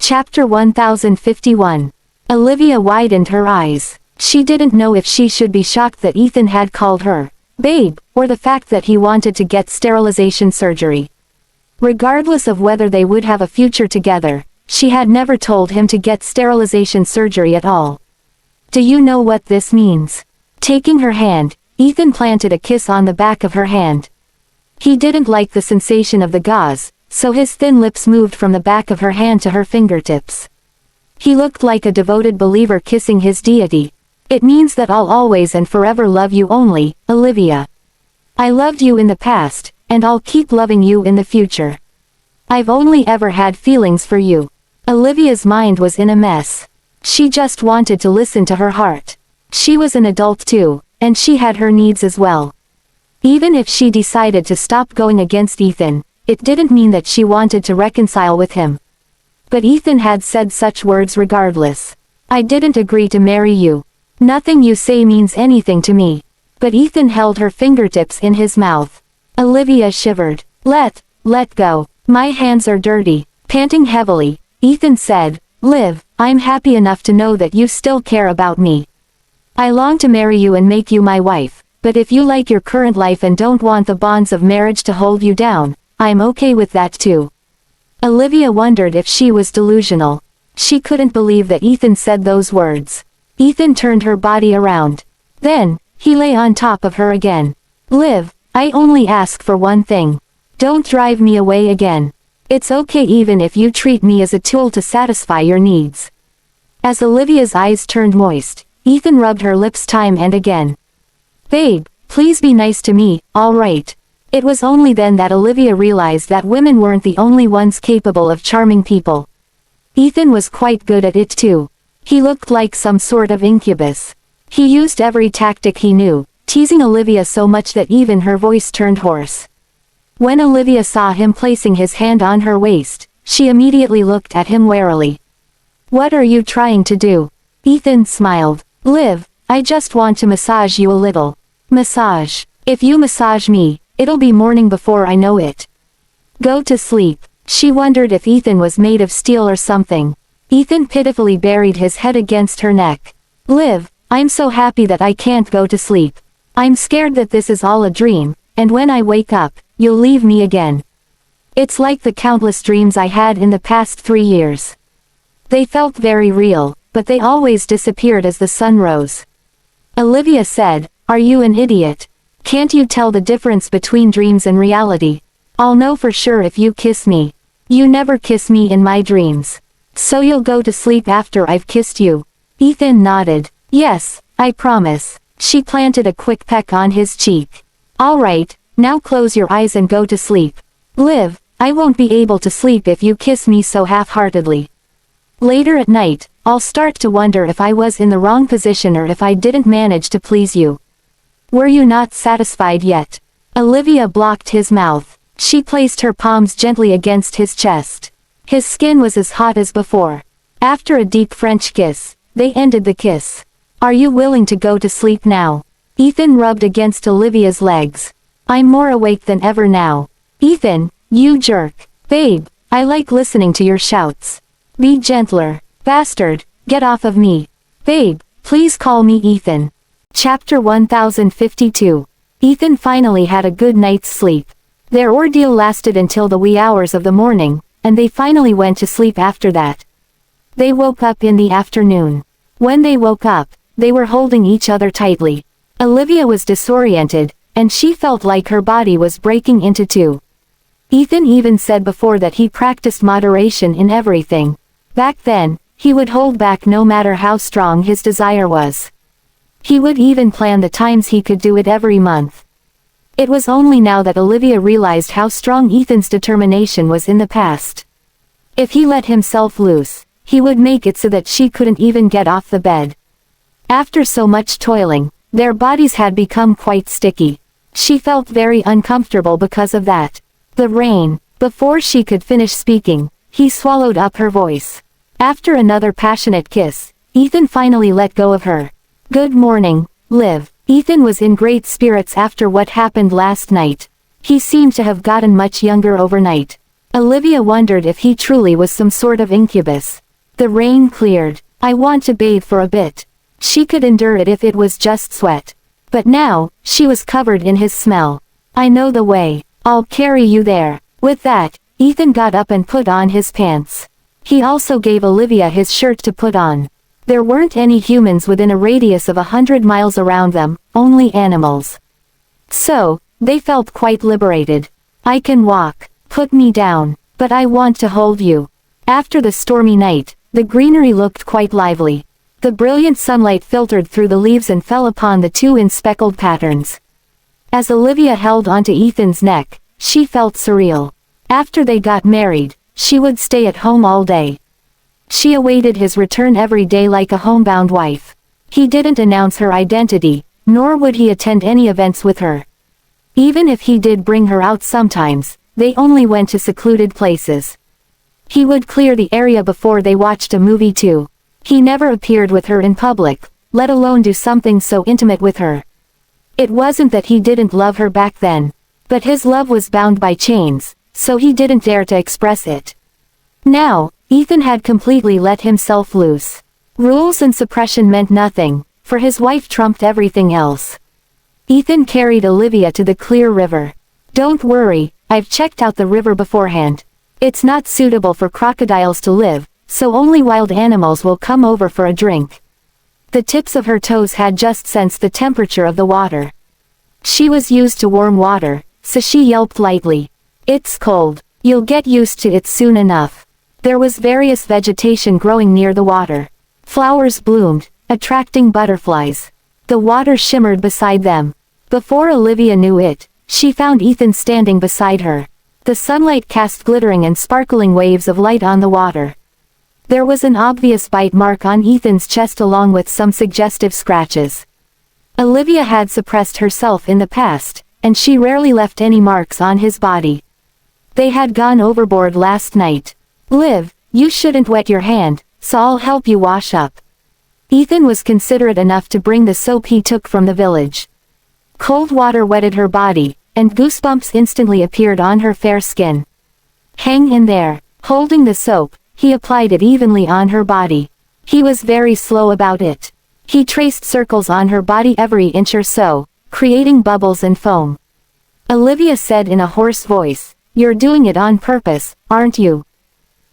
Chapter 1051. Olivia widened her eyes. She didn't know if she should be shocked that Ethan had called her babe, or the fact that he wanted to get sterilization surgery. Regardless of whether they would have a future together, she had never told him to get sterilization surgery at all. Do you know what this means? Taking her hand, Ethan planted a kiss on the back of her hand. He didn't like the sensation of the gauze, so his thin lips moved from the back of her hand to her fingertips. He looked like a devoted believer kissing his deity. It means that I'll always and forever love you only, Olivia. I loved you in the past, and I'll keep loving you in the future. I've only ever had feelings for you. Olivia's mind was in a mess. She just wanted to listen to her heart. She was an adult too, and she had her needs as well. Even if she decided to stop going against Ethan, it didn't mean that she wanted to reconcile with him. But Ethan had said such words regardless. I didn't agree to marry you. Nothing you say means anything to me. But Ethan held her fingertips in his mouth. Olivia shivered. Let go. My hands are dirty. Panting heavily, Ethan said, Liv, I'm happy enough to know that you still care about me. I long to marry you and make you my wife, but if you like your current life and don't want the bonds of marriage to hold you down, I'm okay with that too. Olivia wondered if she was delusional. She couldn't believe that Ethan said those words. Ethan turned her body around. Then, he lay on top of her again. Liv, I only ask for one thing. Don't drive me away again. It's okay even if you treat me as a tool to satisfy your needs. As Olivia's eyes turned moist, Ethan rubbed her lips time and again. Babe, please be nice to me, alright. It was only then that Olivia realized that women weren't the only ones capable of charming people. Ethan was quite good at it too. He looked like some sort of incubus. He used every tactic he knew, teasing Olivia so much that even her voice turned hoarse. When Olivia saw him placing his hand on her waist, she immediately looked at him warily. What are you trying to do? Ethan smiled. Liv, I just want to massage you a little. Massage. If you massage me, it'll be morning before I know it. Go to sleep. She wondered if Ethan was made of steel or something. Ethan pitifully buried his head against her neck. Liv, I'm so happy that I can't go to sleep. I'm scared that this is all a dream, and when I wake up, you'll leave me again. It's like the countless dreams I had in the past 3 years. They felt very real, but they always disappeared as the sun rose. Olivia said, Are you an idiot? Can't you tell the difference between dreams and reality? I'll know for sure if you kiss me. You never kiss me in my dreams. So you'll go to sleep after I've kissed you? Ethan nodded. Yes, I promise. She planted a quick peck on his cheek. Alright, now close your eyes and go to sleep. Liv, I won't be able to sleep if you kiss me so half-heartedly. Later at night, I'll start to wonder if I was in the wrong position or if I didn't manage to please you. Were you not satisfied yet? Olivia blocked his mouth. She placed her palms gently against his chest. His skin was as hot as before. After a deep French kiss, they ended the kiss. Are you willing to go to sleep now? Ethan rubbed against Olivia's legs. I'm more awake than ever now. Ethan, you jerk. Babe, I like listening to your shouts. Be gentler. Bastard, get off of me. Babe, please call me Ethan. Chapter 1052. Ethan finally had a good night's sleep. Their ordeal lasted until the wee hours of the morning, and they finally went to sleep after that. They woke up in the afternoon. When they woke up, they were holding each other tightly. Olivia was disoriented, and she felt like her body was breaking into two. Ethan even said before that he practiced moderation in everything. Back then, he would hold back no matter how strong his desire was. He would even plan the times he could do it every month. It was only now that Olivia realized how strong Ethan's determination was in the past. If he let himself loose, he would make it so that she couldn't even get off the bed. After so much toiling, their bodies had become quite sticky. She felt very uncomfortable because of that. The rain. Before she could finish speaking, he swallowed up her voice. After another passionate kiss, Ethan finally let go of her. Good morning, Liv. Ethan was in great spirits after what happened last night. He seemed to have gotten much younger overnight. Olivia wondered if he truly was some sort of incubus. The rain cleared. I want to bathe for a bit. She could endure it if it was just sweat. But now, she was covered in his smell. I know the way. I'll carry you there. With that, Ethan got up and put on his pants. He also gave Olivia his shirt to put on. There weren't any humans within a radius of 100 miles around them, only animals. So, they felt quite liberated. I can walk. Put me down. But I want to hold you. After the stormy night, the greenery looked quite lively. The brilliant sunlight filtered through the leaves and fell upon the two in speckled patterns. As Olivia held onto Ethan's neck, she felt surreal. After they got married, she would stay at home all day. She awaited his return every day like a homebound wife. He didn't announce her identity, nor would he attend any events with her. Even if he did bring her out sometimes, they only went to secluded places. He would clear the area before they watched a movie too. He never appeared with her in public, let alone do something so intimate with her. It wasn't that he didn't love her back then. But his love was bound by chains, so he didn't dare to express it. Now, Ethan had completely let himself loose. Rules and suppression meant nothing, for his wife trumped everything else. Ethan carried Olivia to the clear river. Don't worry, I've checked out the river beforehand. It's not suitable for crocodiles to live, so only wild animals will come over for a drink. The tips of her toes had just sensed the temperature of the water. She was used to warm water, so she yelped lightly. It's cold. You'll get used to it soon enough. There was various vegetation growing near the water. Flowers bloomed, attracting butterflies. The water shimmered beside them. Before Olivia knew it, she found Ethan standing beside her. The sunlight cast glittering and sparkling waves of light on the water. There was an obvious bite mark on Ethan's chest along with some suggestive scratches. Olivia had suppressed herself in the past, and she rarely left any marks on his body. They had gone overboard last night. Liv, you shouldn't wet your hand, so I'll help you wash up. Ethan was considerate enough to bring the soap he took from the village. Cold water wetted her body, and goosebumps instantly appeared on her fair skin. Hang in there. Holding the soap, he applied it evenly on her body. He was very slow about it. He traced circles on her body every inch or so, creating bubbles and foam. Olivia said in a hoarse voice, "You're doing it on purpose, aren't you?"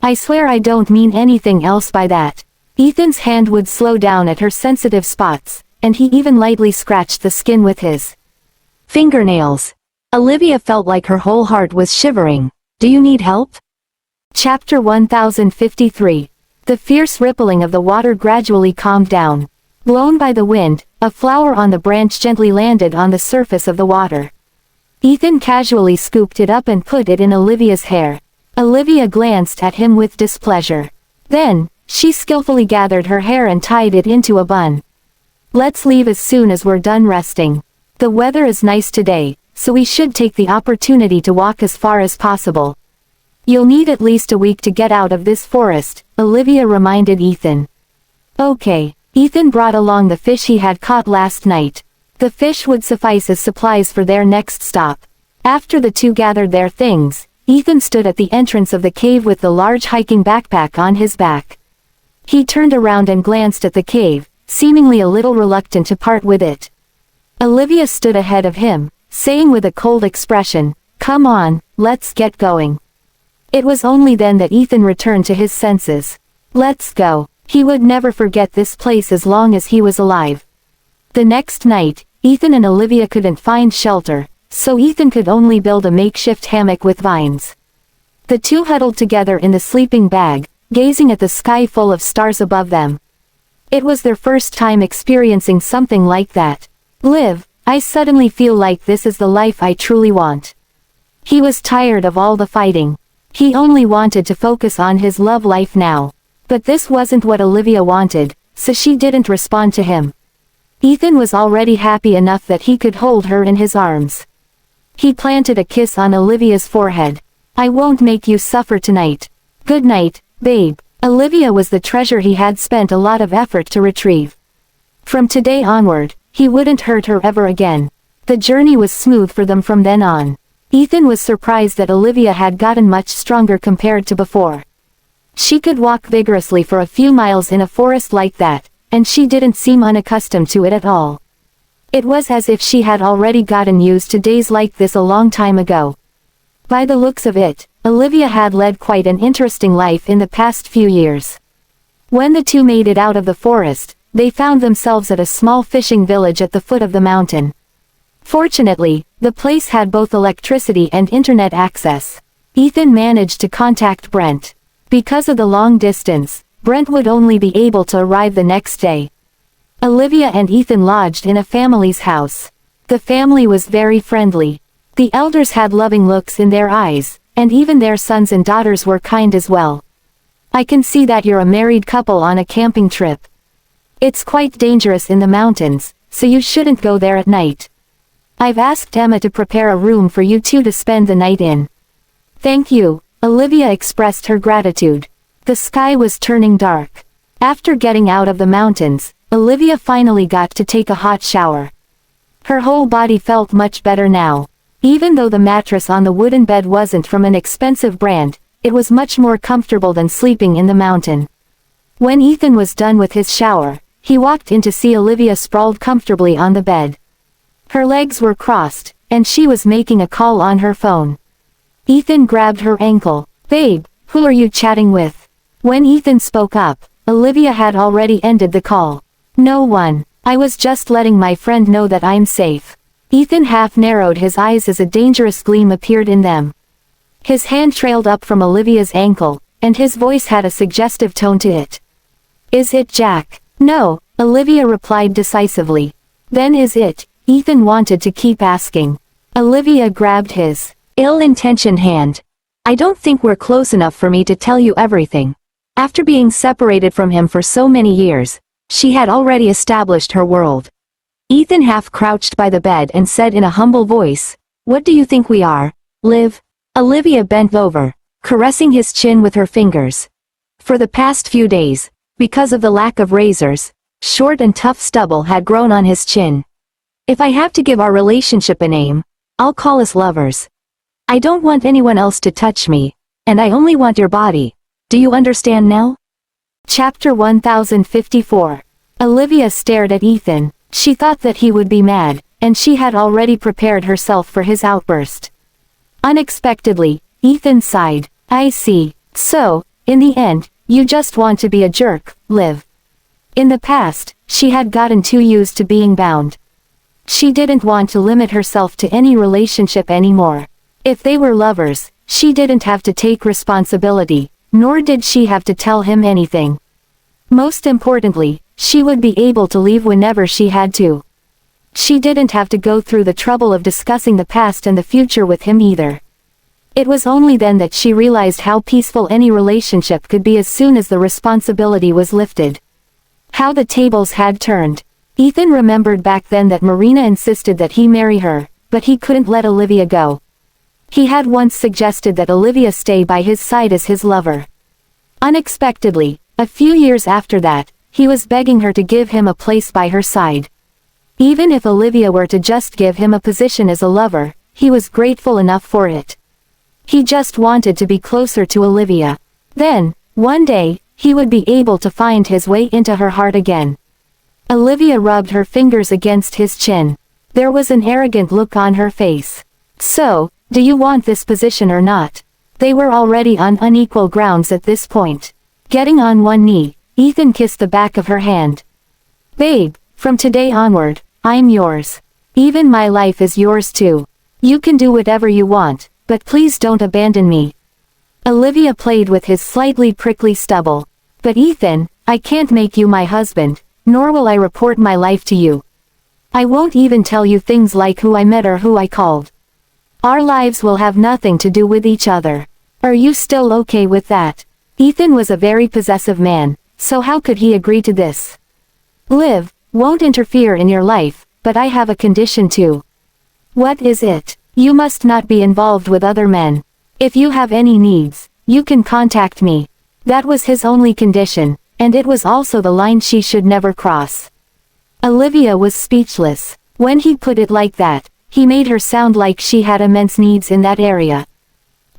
"I swear I don't mean anything else by that." Ethan's hand would slow down at her sensitive spots, and he even lightly scratched the skin with his fingernails. Olivia felt like her whole heart was shivering. "Do you need help?" Chapter 1053. The fierce rippling of the water gradually calmed down. Blown by the wind, a flower on the branch gently landed on the surface of the water. Ethan casually scooped it up and put it in Olivia's hair. Olivia glanced at him with displeasure. Then, she skillfully gathered her hair and tied it into a bun. "Let's leave as soon as we're done resting. The weather is nice today, so we should take the opportunity to walk as far as possible." "You'll need at least a week to get out of this forest," Olivia reminded Ethan. "Okay." Ethan brought along the fish he had caught last night. The fish would suffice as supplies for their next stop. After the two gathered their things, Ethan stood at the entrance of the cave with the large hiking backpack on his back. He turned around and glanced at the cave, seemingly a little reluctant to part with it. Olivia stood ahead of him, saying with a cold expression, "Come on, let's get going." It was only then that Ethan returned to his senses. Let's go. He would never forget this place as long as he was alive. The next night, Ethan and Olivia couldn't find shelter, so Ethan could only build a makeshift hammock with vines. The two huddled together in the sleeping bag, gazing at the sky full of stars above them. It was their first time experiencing something like that. "Liv, I suddenly feel like this is the life I truly want." He was tired of all the fighting. He only wanted to focus on his love life now. But this wasn't what Olivia wanted, so she didn't respond to him. Ethan was already happy enough that he could hold her in his arms. He planted a kiss on Olivia's forehead. "I won't make you suffer tonight. Good night, babe." Olivia was the treasure he had spent a lot of effort to retrieve. From today onward, he wouldn't hurt her ever again. The journey was smooth for them from then on. Ethan was surprised that Olivia had gotten much stronger compared to before. She could walk vigorously for a few miles in a forest like that, and she didn't seem unaccustomed to it at all. It was as if she had already gotten used to days like this a long time ago. By the looks of it, Olivia had led quite an interesting life in the past few years. When the two made it out of the forest, they found themselves at a small fishing village at the foot of the mountain. Fortunately, the place had both electricity and internet access. Ethan managed to contact Brent. Because of the long distance, Brent would only be able to arrive the next day. Olivia and Ethan lodged in a family's house. The family was very friendly. The elders had loving looks in their eyes, and even their sons and daughters were kind as well. I can see that you're a married couple on a camping trip. It's quite dangerous in the mountains, so you shouldn't go there at night. I've asked Emma to prepare a room for you two to spend the night in. Thank you, Olivia expressed her gratitude. The sky was turning dark. After getting out of the mountains, Olivia finally got to take a hot shower. Her whole body felt much better now. Even though the mattress on the wooden bed wasn't from an expensive brand, it was much more comfortable than sleeping in the mountain. When Ethan was done with his shower, he walked in to see Olivia sprawled comfortably on the bed. Her legs were crossed, and she was making a call on her phone. Ethan grabbed her ankle. Babe, who are you chatting with? When Ethan spoke up, Olivia had already ended the call. No one. I was just letting my friend know that I'm safe. Ethan half narrowed his eyes as a dangerous gleam appeared in them. His hand trailed up from Olivia's ankle, and his voice had a suggestive tone to it. Is it Jack? No, Olivia replied decisively. Then is it? Ethan wanted to keep asking. Olivia grabbed his ill-intentioned hand. I don't think we're close enough for me to tell you everything. After being separated from him for so many years, she had already established her world. Ethan half crouched by the bed and said in a humble voice, What do you think we are, Liv? Olivia bent over, caressing his chin with her fingers. For the past few days, because of the lack of razors, short and tough stubble had grown on his chin. If I have to give our relationship a name, I'll call us lovers. I don't want anyone else to touch me, and I only want your body. Do you understand now? Chapter 1054. Olivia stared at Ethan. She thought that he would be mad, and she had already prepared herself for his outburst. Unexpectedly, Ethan sighed. I see. So, in the end, you just want to be a jerk, Liv. In the past, she had gotten too used to being bound. She didn't want to limit herself to any relationship anymore. If they were lovers, she didn't have to take responsibility, nor did she have to tell him anything. Most importantly, she would be able to leave whenever she had to. She didn't have to go through the trouble of discussing the past and the future with him either. It was only then that she realized how peaceful any relationship could be as soon as the responsibility was lifted. How the tables had turned. Ethan remembered back then that Marina insisted that he marry her, but he couldn't let Olivia go. He had once suggested that Olivia stay by his side as his lover. Unexpectedly, a few years after that, he was begging her to give him a place by her side. Even if Olivia were to just give him a position as a lover, he was grateful enough for it. He just wanted to be closer to Olivia. Then, one day, he would be able to find his way into her heart again. Olivia rubbed her fingers against his chin. There was an arrogant look on her face. So, do you want this position or not? They were already on unequal grounds at this point. Getting on one knee, Ethan kissed the back of her hand. Babe, from today onward, I'm yours. Even my life is yours too. You can do whatever you want, but please don't abandon me. Olivia played with his slightly prickly stubble. But Ethan, I can't make you my husband, nor will I report my life to you. I won't even tell you things like who I met or who I called. Our lives will have nothing to do with each other. Are you still okay with that? Ethan was a very possessive man, so how could he agree to this? Liv won't interfere in your life, but I have a condition too. What is it? You must not be involved with other men. If you have any needs, you can contact me. That was his only condition, and it was also the line she should never cross. Olivia was speechless. When he put it like that, he made her sound like she had immense needs in that area.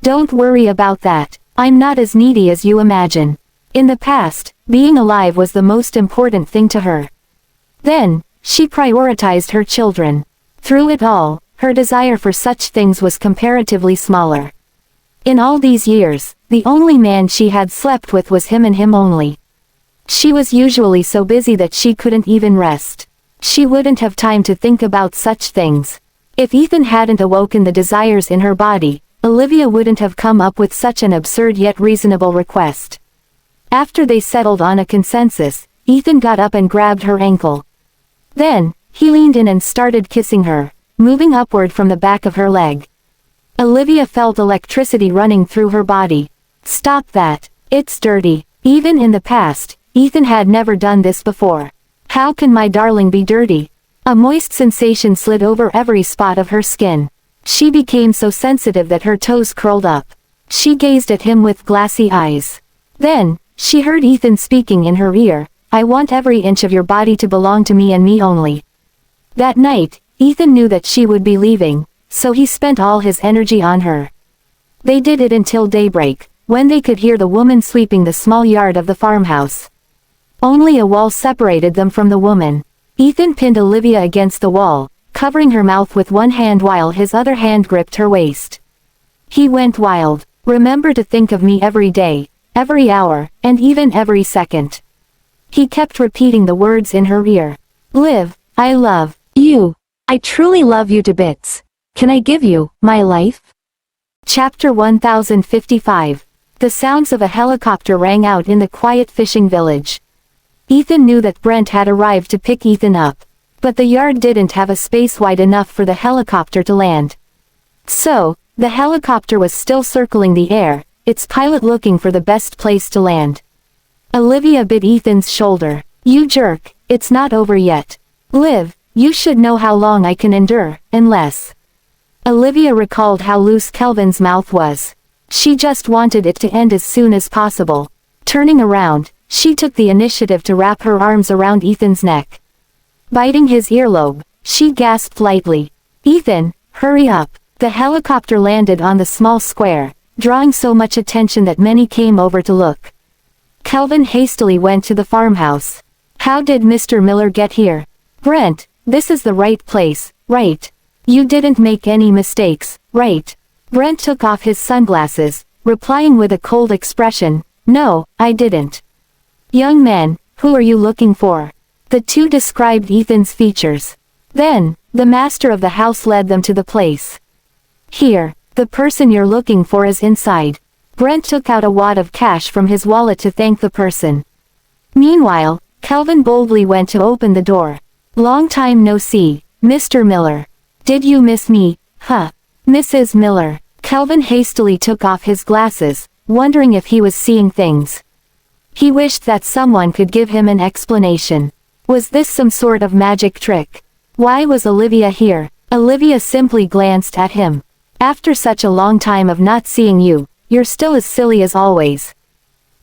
Don't worry about that. I'm not as needy as you imagine. In the past, being alive was the most important thing to her. Then, she prioritized her children. Through it all, her desire for such things was comparatively smaller. In all these years, the only man she had slept with was him and him only. She was usually so busy that she couldn't even rest. She wouldn't have time to think about such things. If Ethan hadn't awoken the desires in her body, Olivia wouldn't have come up with such an absurd yet reasonable request. After they settled on a consensus, Ethan got up and grabbed her ankle. Then, he leaned in and started kissing her, moving upward from the back of her leg. Olivia felt electricity running through her body. Stop that. It's dirty. Even in the past, Ethan had never done this before. How can my darling be dirty? A moist sensation slid over every spot of her skin. She became so sensitive that her toes curled up. She gazed at him with glassy eyes. Then, she heard Ethan speaking in her ear, I want every inch of your body to belong to me and me only. That night, Ethan knew that she would be leaving, so he spent all his energy on her. They did it until daybreak, when they could hear the woman sweeping the small yard of the farmhouse. Only a wall separated them from the woman. Ethan pinned Olivia against the wall, covering her mouth with one hand while his other hand gripped her waist. He went wild. Remember to think of me every day, every hour, and even every second. He kept repeating the words in her ear. Liv, I love you. I truly love you to bits. Can I give you my life? Chapter 1055. The sounds of a helicopter rang out in the quiet fishing village. Ethan knew that Brent had arrived to pick Ethan up. But the yard didn't have a space wide enough for the helicopter to land. So, the helicopter was still circling the air, its pilot looking for the best place to land. Olivia bit Ethan's shoulder. You jerk, it's not over yet. Liv, you should know how long I can endure, unless. Olivia recalled how loose Kelvin's mouth was. She just wanted it to end as soon as possible. Turning around, she took the initiative to wrap her arms around Ethan's neck. Biting his earlobe, she gasped lightly. Ethan, hurry up. The helicopter landed on the small square, drawing so much attention that many came over to look. Kelvin hastily went to the farmhouse. How did Mr. Miller get here? Brent, this is the right place, right? You didn't make any mistakes, right? Brent took off his sunglasses, replying with a cold expression, No, I didn't. Young man, who are you looking for? The two described Ethan's features. Then, the master of the house led them to the place. Here, the person you're looking for is inside. Brent took out a wad of cash from his wallet to thank the person. Meanwhile, Kelvin boldly went to open the door. Long time no see, Mr. Miller. Did you miss me, huh? Mrs. Miller. Kelvin hastily took off his glasses, wondering if he was seeing things. He wished that someone could give him an explanation. Was this some sort of magic trick? Why was Olivia here? Olivia simply glanced at him. After such a long time of not seeing you, you're still as silly as always.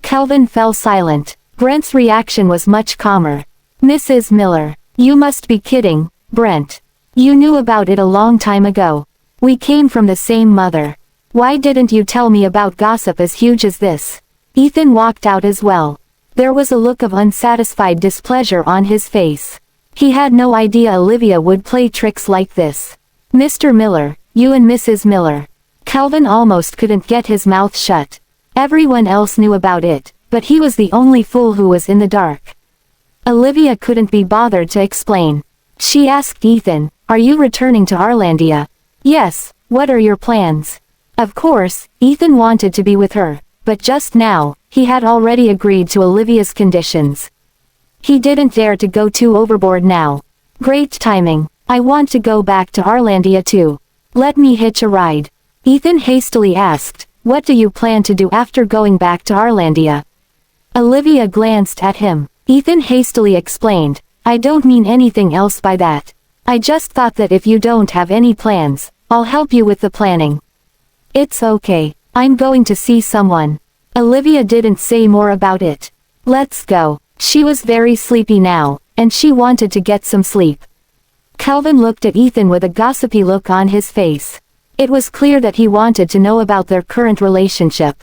Kelvin fell silent. Brent's reaction was much calmer. Mrs. Miller. You must be kidding, Brent. You knew about it a long time ago. We came from the same mother. Why didn't you tell me about gossip as huge as this? Ethan walked out as well. There was a look of unsatisfied displeasure on his face. He had no idea Olivia would play tricks like this. Mr. Miller, you and Mrs. Miller. Kelvin almost couldn't get his mouth shut. Everyone else knew about it, but he was the only fool who was in the dark. Olivia couldn't be bothered to explain. She asked Ethan, Are you returning to Arlandia? Yes, what are your plans? Of course, Ethan wanted to be with her, but just now, he had already agreed to Olivia's conditions. He didn't dare to go too overboard now. Great timing. I want to go back to Arlandia too. Let me hitch a ride. Ethan hastily asked, What do you plan to do after going back to Arlandia? Olivia glanced at him. Ethan hastily explained, I don't mean anything else by that. I just thought that if you don't have any plans, I'll help you with the planning. It's okay. I'm going to see someone. Olivia didn't say more about it. Let's go. She was very sleepy now, and she wanted to get some sleep. Calvin looked at Ethan with a gossipy look on his face. It was clear that he wanted to know about their current relationship.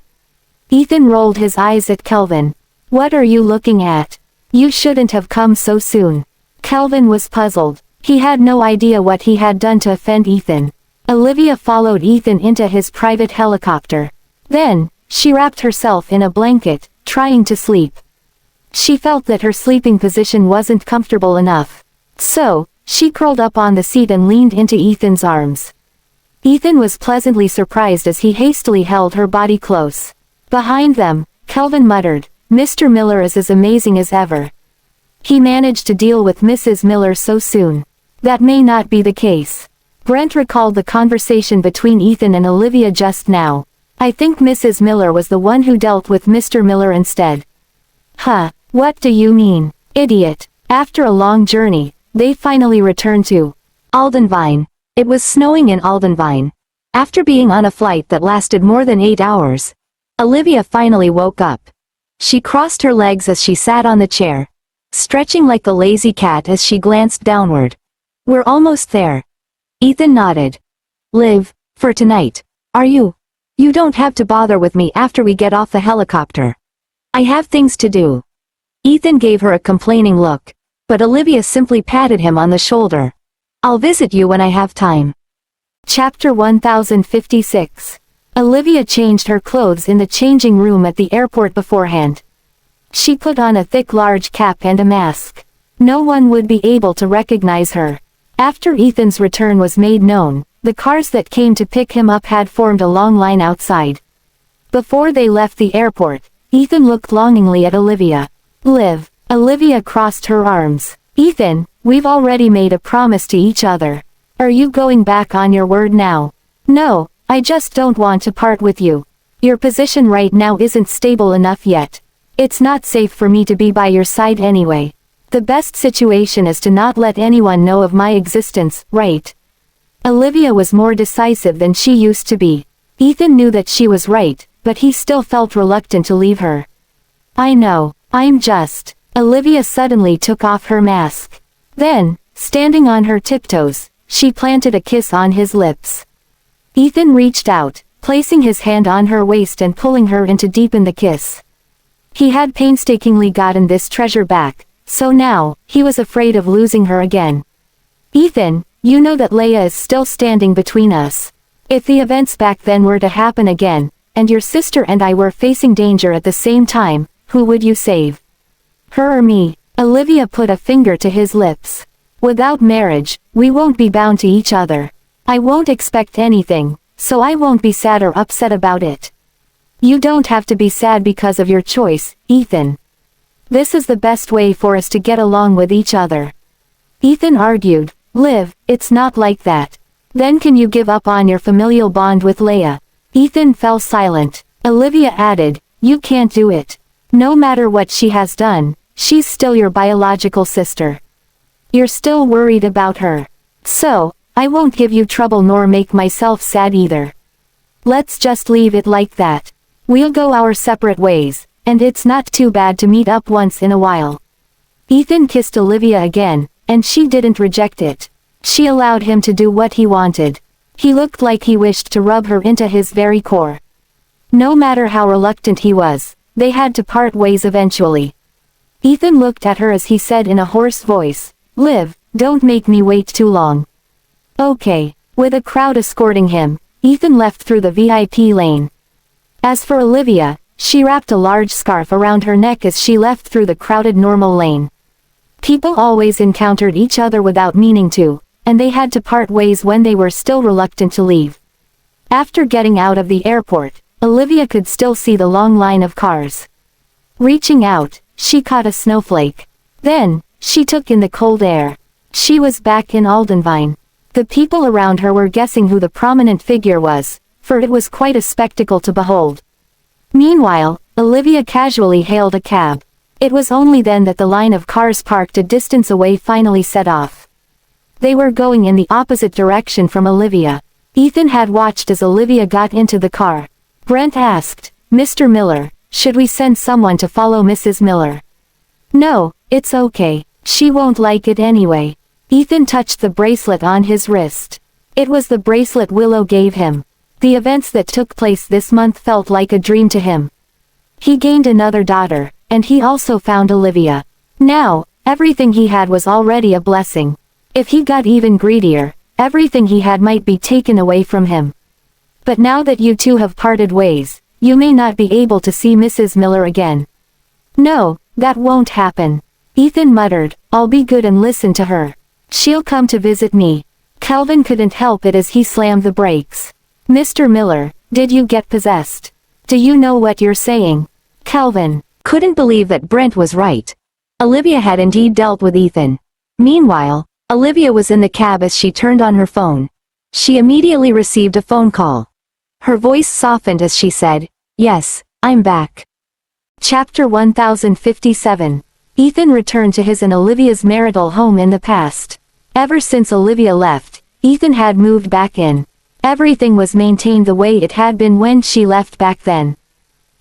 Ethan rolled his eyes at Calvin. What are you looking at? You shouldn't have come so soon. Calvin was puzzled. He had no idea what he had done to offend Ethan. Olivia followed Ethan into his private helicopter. Then, she wrapped herself in a blanket, trying to sleep. She felt that her sleeping position wasn't comfortable enough. So, she curled up on the seat and leaned into Ethan's arms. Ethan was pleasantly surprised as he hastily held her body close. Behind them, Calvin muttered, "Mr. Miller is as amazing as ever. He managed to deal with Mrs. Miller so soon. That may not be the case." Brent recalled the conversation between Ethan and Olivia just now. "I think Mrs. Miller was the one who dealt with Mr. Miller instead." "Huh, what do you mean, idiot?" After a long journey, they finally returned to Aldenvine. It was snowing in Aldenvine. After being on a flight that lasted more than 8 hours, Olivia finally woke up. She crossed her legs as she sat on the chair, stretching like a lazy cat as she glanced downward. "We're almost there." Ethan nodded. "Liv, for tonight, are you? You don't have to bother with me after we get off the helicopter. I have things to do." Ethan gave her a complaining look, but Olivia simply patted him on the shoulder. "I'll visit you when I have time." Chapter 1056. Olivia changed her clothes in the changing room at the airport beforehand. She put on a thick large cap and a mask. No one would be able to recognize her. After Ethan's return was made known, the cars that came to pick him up had formed a long line outside. Before they left the airport, Ethan looked longingly at Olivia. "Liv." Olivia crossed her arms. "Ethan, we've already made a promise to each other. Are you going back on your word now?" "No, I just don't want to part with you. Your position right now isn't stable enough yet. It's not safe for me to be by your side anyway. The best situation is to not let anyone know of my existence, right?" Olivia was more decisive than she used to be. Ethan knew that she was right, but he still felt reluctant to leave her. "I know, I'm just..." Olivia suddenly took off her mask. Then, standing on her tiptoes, she planted a kiss on his lips. Ethan reached out, placing his hand on her waist and pulling her in to deepen the kiss. He had painstakingly gotten this treasure back, so now, he was afraid of losing her again. "Ethan, you know that Leia is still standing between us. If the events back then were to happen again, and your sister and I were facing danger at the same time, who would you save? Her or me?" Olivia put a finger to his lips. "Without marriage, we won't be bound to each other. I won't expect anything, so I won't be sad or upset about it. You don't have to be sad because of your choice, Ethan. This is the best way for us to get along with each other." Ethan argued, "Liv, it's not like that. Then can you give up on your familial bond with Leia?" Ethan fell silent. Olivia added, "You can't do it. No matter what she has done, she's still your biological sister. You're still worried about her. So, I won't give you trouble nor make myself sad either. Let's just leave it like that. We'll go our separate ways, and it's not too bad to meet up once in a while." Ethan kissed Olivia again, and she didn't reject it. She allowed him to do what he wanted. He looked like he wished to rub her into his very core. No matter how reluctant he was, they had to part ways eventually. Ethan looked at her as he said in a hoarse voice, "Liv, don't make me wait too long." "Okay." With a crowd escorting him, Ethan left through the VIP lane. As for Olivia, she wrapped a large scarf around her neck as she left through the crowded normal lane. People always encountered each other without meaning to, and they had to part ways when they were still reluctant to leave. After getting out of the airport, Olivia could still see the long line of cars. Reaching out, she caught a snowflake. Then, she took in the cold air. She was back in Aldenvine. The people around her were guessing who the prominent figure was, for it was quite a spectacle to behold. Meanwhile, Olivia casually hailed a cab. It was only then that the line of cars parked a distance away finally set off. They were going in the opposite direction from Olivia. Ethan had watched as Olivia got into the car. Brent asked, "Mr. Miller, should we send someone to follow Mrs. Miller?" "No, it's okay. She won't like it anyway." Ethan touched the bracelet on his wrist. It was the bracelet Willow gave him. The events that took place this month felt like a dream to him. He gained another daughter, and he also found Olivia. Now, everything he had was already a blessing. If he got even greedier, everything he had might be taken away from him. But now that you two have parted ways, you may not be able to see Mrs. Miller again. No, that won't happen. Ethan muttered, I'll be good and listen to her. She'll come to visit me. Calvin couldn't help it as he slammed the brakes. Mr. Miller, did you get possessed? Do you know what you're saying? Calvin couldn't believe that Brent was right. Olivia had indeed dealt with Ethan. Meanwhile, Olivia was in the cab as she turned on her phone. She immediately received a phone call. Her voice softened as she said, Yes, I'm back. Chapter 1057. Ethan returned to his and Olivia's marital home in the past. Ever since Olivia left, Ethan had moved back in. Everything was maintained the way it had been when she left back then.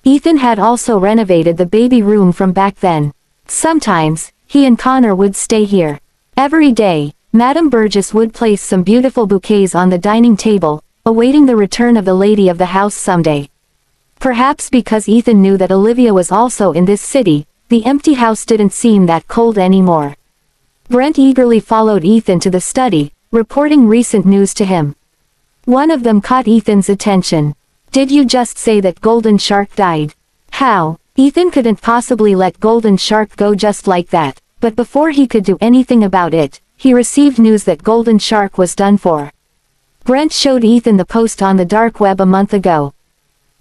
Ethan had also renovated the baby room from back then. Sometimes, he and Connor would stay here. Every day, Madame Burgess would place some beautiful bouquets on the dining table, awaiting the return of the lady of the house someday. Perhaps because Ethan knew that Olivia was also in this city, the empty house didn't seem that cold anymore. Brent eagerly followed Ethan to the study, reporting recent news to him. One of them caught Ethan's attention. Did you just say that Golden Shark died? How? Ethan couldn't possibly let Golden Shark go just like that, but before he could do anything about it, he received news that Golden Shark was done for. Brent showed Ethan the post on the dark web a month ago.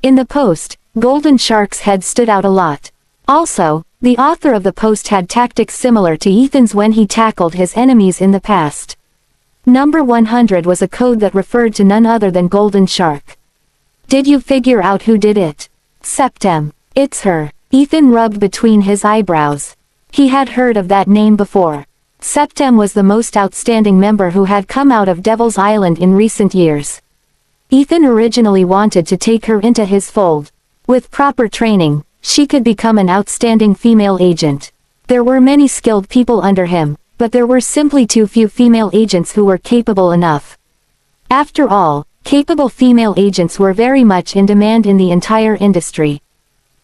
In the post, Golden Shark's head stood out a lot. Also, the author of the post had tactics similar to Ethan's when he tackled his enemies in the past. Number 100 was a code that referred to none other than Golden Shark. Did you figure out who did it? Septem. It's her. Ethan rubbed between his eyebrows. He had heard of that name before. Septem was the most outstanding member who had come out of Devil's Island in recent years. Ethan originally wanted to take her into his fold. With proper training, she could become an outstanding female agent. There were many skilled people under him, but there were simply too few female agents who were capable enough. After all, capable female agents were very much in demand in the entire industry.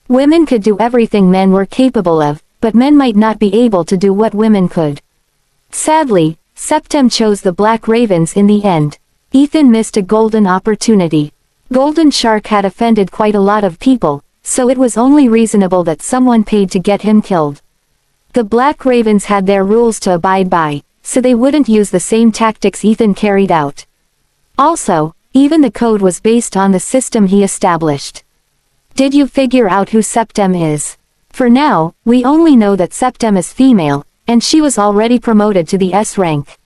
Women could do everything men were capable of, but men might not be able to do what women could. Sadly, Septem chose the Black Ravens in the end. Ethan missed a golden opportunity. Golden Shark had offended quite a lot of people, so it was only reasonable that someone paid to get him killed. The Black Ravens had their rules to abide by, so they wouldn't use the same tactics Ethan carried out. Also, even the code was based on the system he established. Did you figure out who Septem is? For now, we only know that Septem is female, and she was already promoted to the S rank.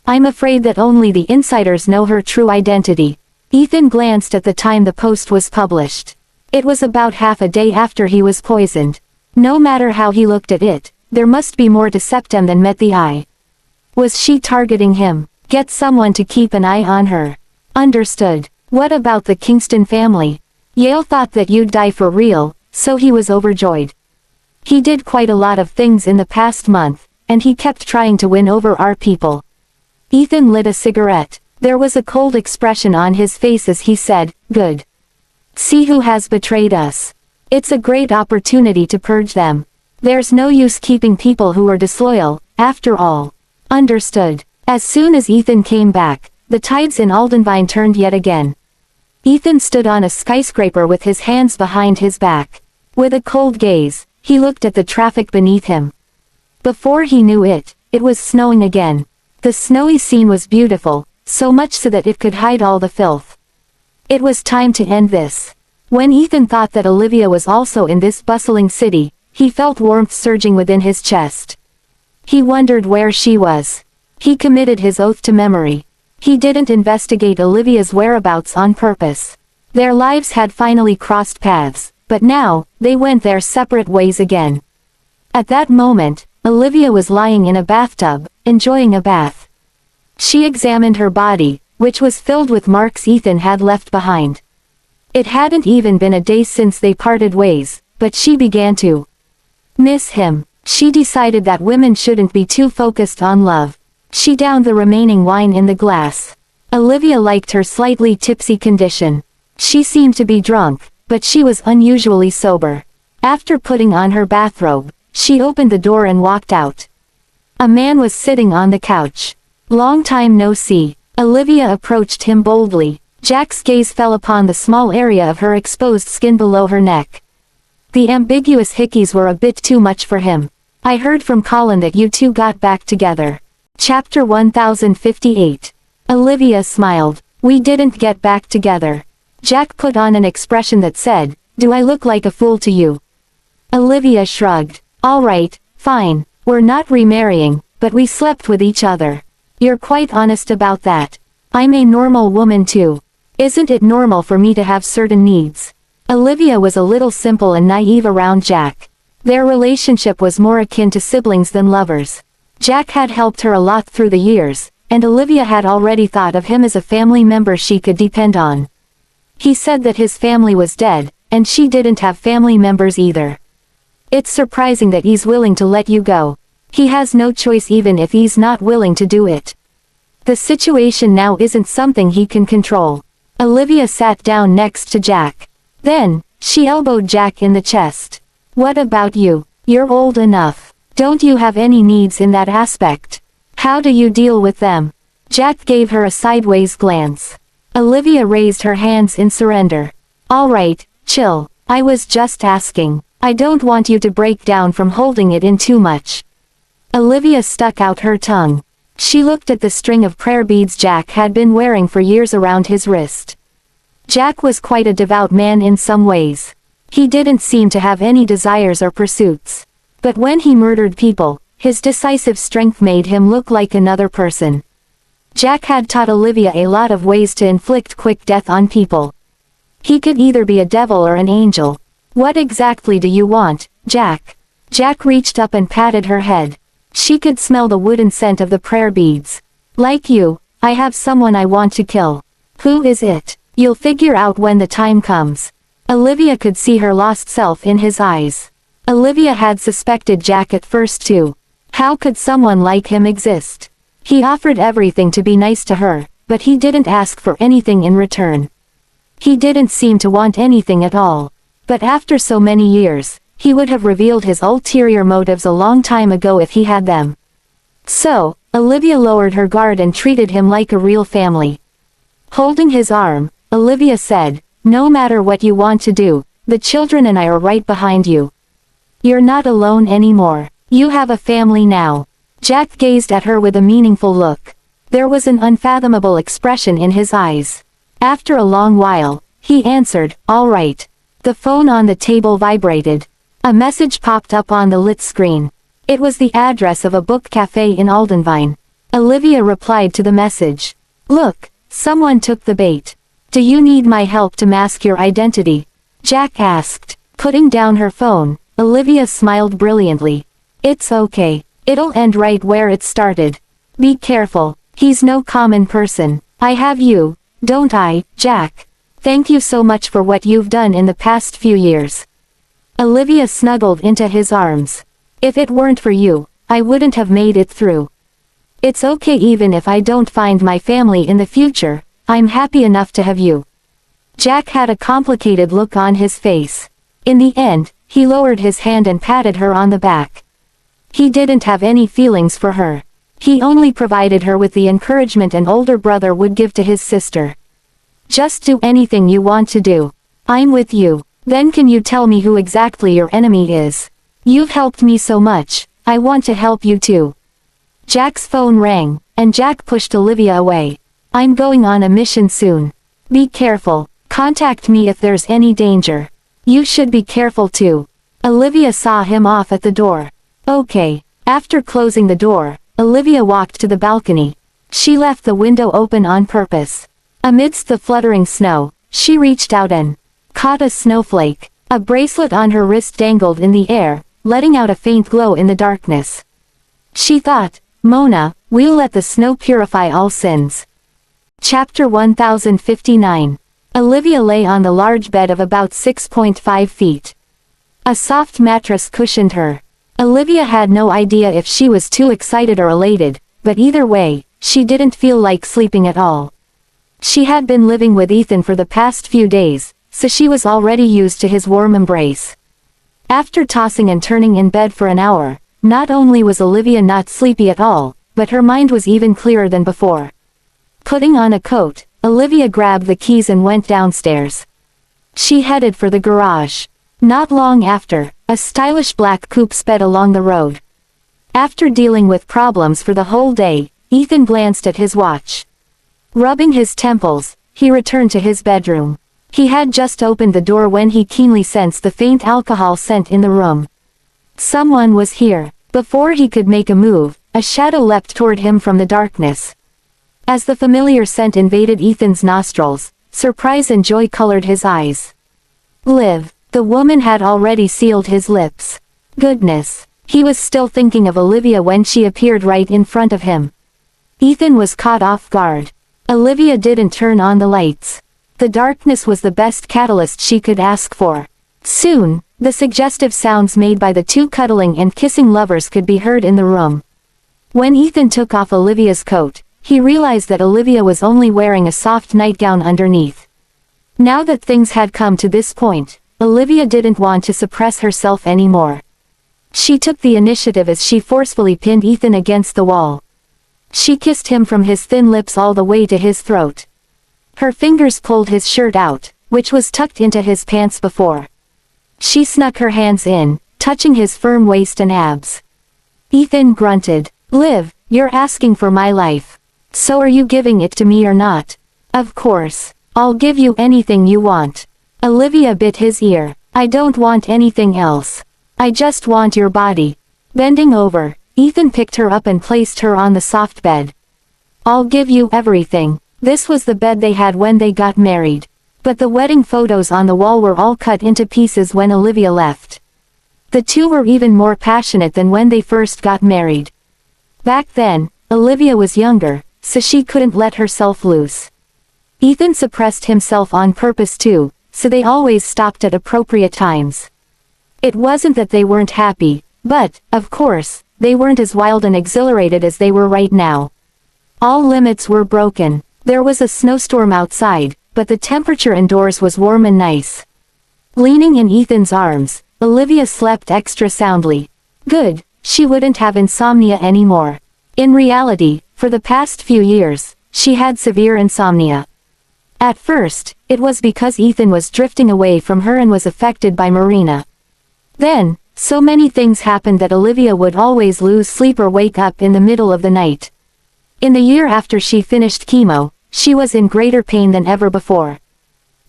I'm afraid that only the insiders know her true identity. Ethan glanced at the time the post was published. It was about half a day after he was poisoned. No matter how he looked at it, there must be more to Septem than met the eye. Was she targeting him? Get someone to keep an eye on her. Understood. What about the Kingston family? Yale thought that you'd die for real, so he was overjoyed. He did quite a lot of things in the past month, and he kept trying to win over our people. Ethan lit a cigarette. There was a cold expression on his face as he said, Good. See who has betrayed us. It's a great opportunity to purge them. There's no use keeping people who are disloyal, after all. Understood. As soon as Ethan came back, the tides in Aldenvine turned yet again. Ethan stood on a skyscraper with his hands behind his back. With a cold gaze, he looked at the traffic beneath him. Before he knew it, it was snowing again. The snowy scene was beautiful, so much so that it could hide all the filth. It was time to end this. When Ethan thought that Olivia was also in this bustling city, he felt warmth surging within his chest. He wondered where she was. He committed his oath to memory. He didn't investigate Olivia's whereabouts on purpose. Their lives had finally crossed paths, but now, they went their separate ways again. At that moment, Olivia was lying in a bathtub, enjoying a bath. She examined her body, which was filled with marks Ethan had left behind. It hadn't even been a day since they parted ways, but she began to miss him. She decided that women shouldn't be too focused on love. She downed the remaining wine in the glass. Olivia liked her slightly tipsy condition. She seemed to be drunk, but she was unusually sober. After putting on her bathrobe, she opened the door and walked out. A man was sitting on the couch. Long time no see. Olivia approached him boldly. Jack's gaze fell upon the small area of her exposed skin below her neck. The ambiguous hickeys were a bit too much for him. I heard from Colin that you two got back together. Chapter 1058. Olivia smiled. We didn't get back together. Jack put on an expression that said, do I look like a fool to you? Olivia shrugged. All right, fine, we're not remarrying, but we slept with each other. You're quite honest about that. I'm a normal woman too. Isn't it normal for me to have certain needs? Olivia was a little simple and naive around Jack. Their relationship was more akin to siblings than lovers. Jack had helped her a lot through the years, and Olivia had already thought of him as a family member she could depend on. He said that his family was dead, and she didn't have family members either. It's surprising that he's willing to let you go. He has no choice even if he's not willing to do it. The situation now isn't something he can control. Olivia sat down next to Jack. Then, she elbowed Jack in the chest. What about you? You're old enough. Don't you have any needs in that aspect? How do you deal with them? Jack gave her a sideways glance. Olivia raised her hands in surrender. All right, chill. I was just asking. I don't want you to break down from holding it in too much. Olivia stuck out her tongue. She looked at the string of prayer beads Jack had been wearing for years around his wrist. Jack was quite a devout man in some ways. He didn't seem to have any desires or pursuits. But when he murdered people, his decisive strength made him look like another person. Jack had taught Olivia a lot of ways to inflict quick death on people. He could either be a devil or an angel. What exactly do you want, Jack? Jack reached up and patted her head. She could smell the wooden scent of the prayer beads. Like you, I have someone I want to kill. Who is it? You'll figure out when the time comes. Olivia could see her lost self in his eyes. Olivia had suspected Jack at first too. How could someone like him exist? He offered everything to be nice to her, but he didn't ask for anything in return. He didn't seem to want anything at all. But after so many years, he would have revealed his ulterior motives a long time ago if he had them. So, Olivia lowered her guard and treated him like a real family. Holding his arm, Olivia said, no matter what you want to do, the children and I are right behind you. You're not alone anymore. You have a family now. Jack gazed at her with a meaningful look. There was an unfathomable expression in his eyes. After a long while, he answered, all right. The phone on the table vibrated. A message popped up on the lit screen. It was the address of a book cafe in Aldenvine. Olivia replied to the message. Look, someone took the bait. Do you need my help to mask your identity? Jack asked. Putting down her phone, Olivia smiled brilliantly. It's okay. It'll end right where it started. Be careful. He's no common person. I have you, don't I, Jack? Thank you so much for what you've done in the past few years. Olivia snuggled into his arms. If it weren't for you, I wouldn't have made it through. It's okay even if I don't find my family in the future, I'm happy enough to have you. Jack had a complicated look on his face. In the end, he lowered his hand and patted her on the back. He didn't have any feelings for her. He only provided her with the encouragement an older brother would give to his sister. Just do anything you want to do. I'm with you. Then can you tell me who exactly your enemy is? You've helped me so much, I want to help you too. Jack's phone rang, and Jack pushed Olivia away. I'm going on a mission soon. Be careful, contact me if there's any danger. You should be careful too. Olivia saw him off at the door. Okay. After closing the door, Olivia walked to the balcony. She left the window open on purpose. Amidst the fluttering snow, she reached out and caught a snowflake. A bracelet on her wrist dangled in the air, letting out a faint glow in the darkness. She thought, Mona, we'll let the snow purify all sins. Chapter 1059. Olivia lay on the large bed of about 6.5 feet. A soft mattress cushioned her. Olivia had no idea if she was too excited or elated, but either way, she didn't feel like sleeping at all. She had been living with Ethan for the past few days, so she was already used to his warm embrace. After tossing and turning in bed for an hour, not only was Olivia not sleepy at all, but her mind was even clearer than before. Putting on a coat, Olivia grabbed the keys and went downstairs. She headed for the garage. Not long after, a stylish black coupe sped along the road. After dealing with problems for the whole day, Ethan glanced at his watch. Rubbing his temples, he returned to his bedroom. He had just opened the door when he keenly sensed the faint alcohol scent in the room. Someone was here. Before he could make a move, a shadow leapt toward him from the darkness. As the familiar scent invaded Ethan's nostrils, surprise and joy colored his eyes. Liv, the woman had already sealed his lips. Goodness, he was still thinking of Olivia when she appeared right in front of him. Ethan was caught off guard. Olivia didn't turn on the lights. The darkness was the best catalyst she could ask for. Soon, the suggestive sounds made by the two cuddling and kissing lovers could be heard in the room. When Ethan took off Olivia's coat, he realized that Olivia was only wearing a soft nightgown underneath. Now that things had come to this point, Olivia didn't want to suppress herself anymore. She took the initiative as she forcefully pinned Ethan against the wall. She kissed him from his thin lips all the way to his throat. Her fingers pulled his shirt out, which was tucked into his pants before. She snuck her hands in, touching his firm waist and abs. Ethan grunted. Liv, you're asking for my life. So are you giving it to me or not? Of course. I'll give you anything you want. Olivia bit his ear. I don't want anything else. I just want your body. Bending over, Ethan picked her up and placed her on the soft bed. I'll give you everything. This was the bed they had when they got married. But the wedding photos on the wall were all cut into pieces when Olivia left. The two were even more passionate than when they first got married. Back then, Olivia was younger, so she couldn't let herself loose. Ethan suppressed himself on purpose too, so they always stopped at appropriate times. It wasn't that they weren't happy, but, of course, they weren't as wild and exhilarated as they were right now. All limits were broken. There was a snowstorm outside, but the temperature indoors was warm and nice. Leaning in Ethan's arms, Olivia slept extra soundly. Good, she wouldn't have insomnia anymore. In reality, for the past few years, she had severe insomnia. At first, it was because Ethan was drifting away from her and was affected by Marina. Then, so many things happened that Olivia would always lose sleep or wake up in the middle of the night. In the year after she finished chemo, she was in greater pain than ever before.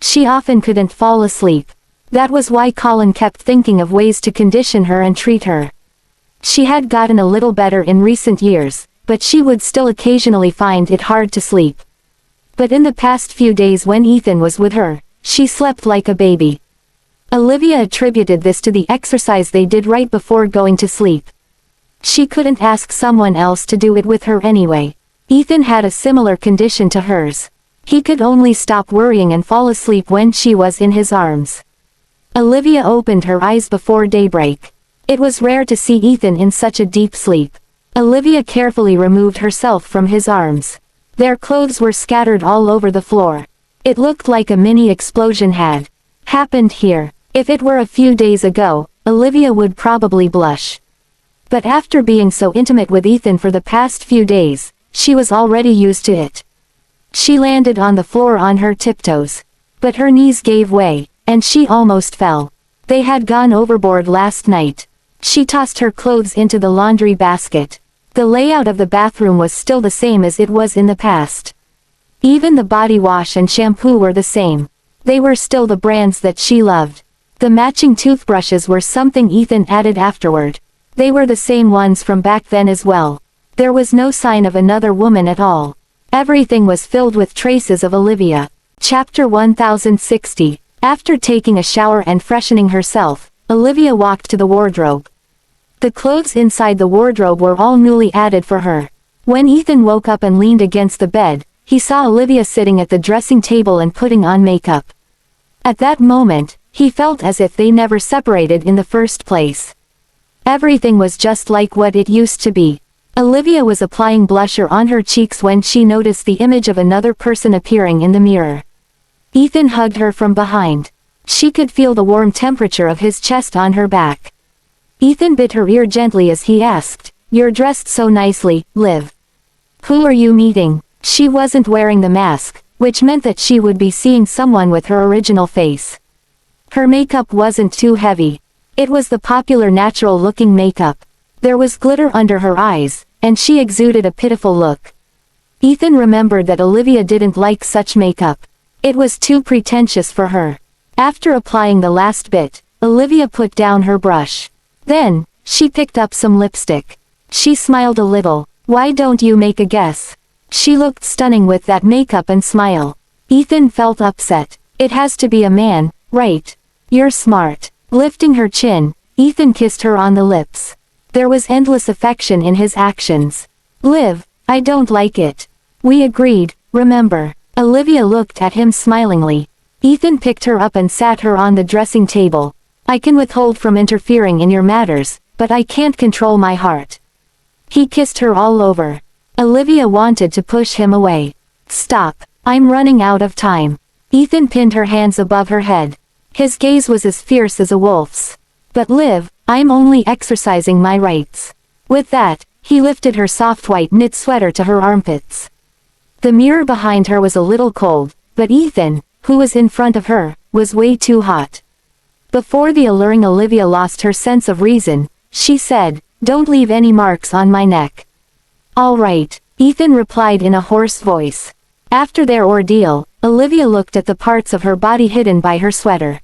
She often couldn't fall asleep. That was why Colin kept thinking of ways to condition her and treat her. She had gotten a little better in recent years, but she would still occasionally find it hard to sleep. But in the past few days when Ethan was with her, she slept like a baby. Olivia attributed this to the exercise they did right before going to sleep. She couldn't ask someone else to do it with her anyway. Ethan had a similar condition to hers. He could only stop worrying and fall asleep when she was in his arms. Olivia opened her eyes before daybreak. It was rare to see Ethan in such a deep sleep. Olivia carefully removed herself from his arms. Their clothes were scattered all over the floor. It looked like a mini explosion had happened here. If it were a few days ago, Olivia would probably blush. But after being so intimate with Ethan for the past few days, she was already used to it. She landed on the floor on her tiptoes. But her knees gave way, and she almost fell. They had gone overboard last night. She tossed her clothes into the laundry basket. The layout of the bathroom was still the same as it was in the past. Even the body wash and shampoo were the same. They were still the brands that she loved. The matching toothbrushes were something Ethan added afterward. They were the same ones from back then as well. There was no sign of another woman at all. Everything was filled with traces of Olivia. Chapter 1060. After taking a shower and freshening herself, Olivia walked to the wardrobe. The clothes inside the wardrobe were all newly added for her. When Ethan woke up and leaned against the bed, he saw Olivia sitting at the dressing table and putting on makeup. At that moment, he felt as if they never separated in the first place. Everything was just like what it used to be. Olivia was applying blusher on her cheeks when she noticed the image of another person appearing in the mirror. Ethan hugged her from behind. She could feel the warm temperature of his chest on her back. Ethan bit her ear gently as he asked, "You're dressed so nicely, Liv. Who are you meeting?" She wasn't wearing the mask, which meant that she would be seeing someone with her original face. Her makeup wasn't too heavy. It was the popular natural-looking makeup. There was glitter under her eyes, and she exuded a pitiful look. Ethan remembered that Olivia didn't like such makeup. It was too pretentious for her. After applying the last bit, Olivia put down her brush. Then, she picked up some lipstick. She smiled a little. "Why don't you make a guess?" She looked stunning with that makeup and smile. Ethan felt upset. "It has to be a man, right? You're smart." Lifting her chin, Ethan kissed her on the lips. There was endless affection in his actions. "Liv, I don't like it. We agreed, remember?" Olivia looked at him smilingly. Ethan picked her up and sat her on the dressing table. "I can withhold from interfering in your matters, but I can't control my heart." He kissed her all over. Olivia wanted to push him away. "Stop, I'm running out of time." Ethan pinned her hands above her head. His gaze was as fierce as a wolf's. "But Liv, I'm only exercising my rights." With that, he lifted her soft white knit sweater to her armpits. The mirror behind her was a little cold, but Ethan, who was in front of her, was way too hot. Before the alluring Olivia lost her sense of reason, she said, "Don't leave any marks on my neck." "All right," Ethan replied in a hoarse voice. After their ordeal, Olivia looked at the parts of her body hidden by her sweater.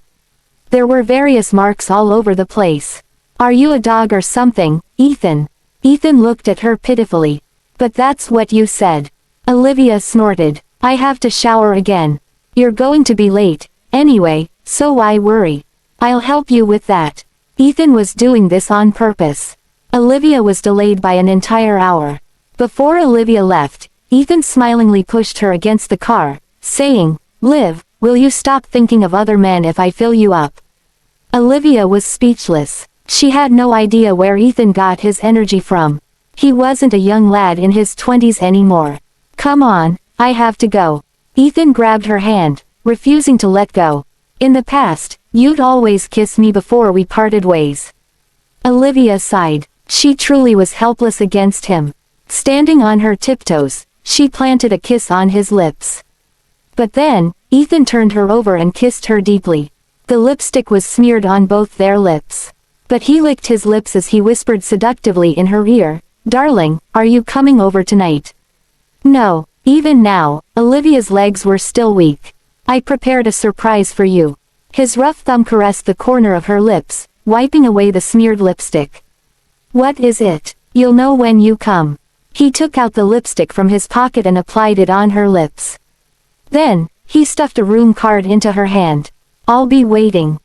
There were various marks all over the place. "Are you a dog or something, Ethan?" Ethan looked at her pitifully. "But that's what you said." Olivia snorted. "I have to shower again. You're going to be late, anyway, so why worry? I'll help you with that." Ethan was doing this on purpose. Olivia was delayed by an entire hour. Before Olivia left, Ethan smilingly pushed her against the car, saying, "Liv, will you stop thinking of other men if I fill you up?" Olivia was speechless. She had no idea where Ethan got his energy from. He wasn't a young lad in his 20s anymore. "Come on, I have to go." Ethan grabbed her hand, refusing to let go. "In the past, you'd always kiss me before we parted ways." Olivia sighed. She truly was helpless against him. Standing on her tiptoes, she planted a kiss on his lips. But then, Ethan turned her over and kissed her deeply. The lipstick was smeared on both their lips. But he licked his lips as he whispered seductively in her ear, "Darling, are you coming over tonight?" "No." Even now, Olivia's legs were still weak. "I prepared a surprise for you." His rough thumb caressed the corner of her lips, wiping away the smeared lipstick. "What is it?" "You'll know when you come." He took out the lipstick from his pocket and applied it on her lips. Then, he stuffed a room card into her hand. "I'll be waiting."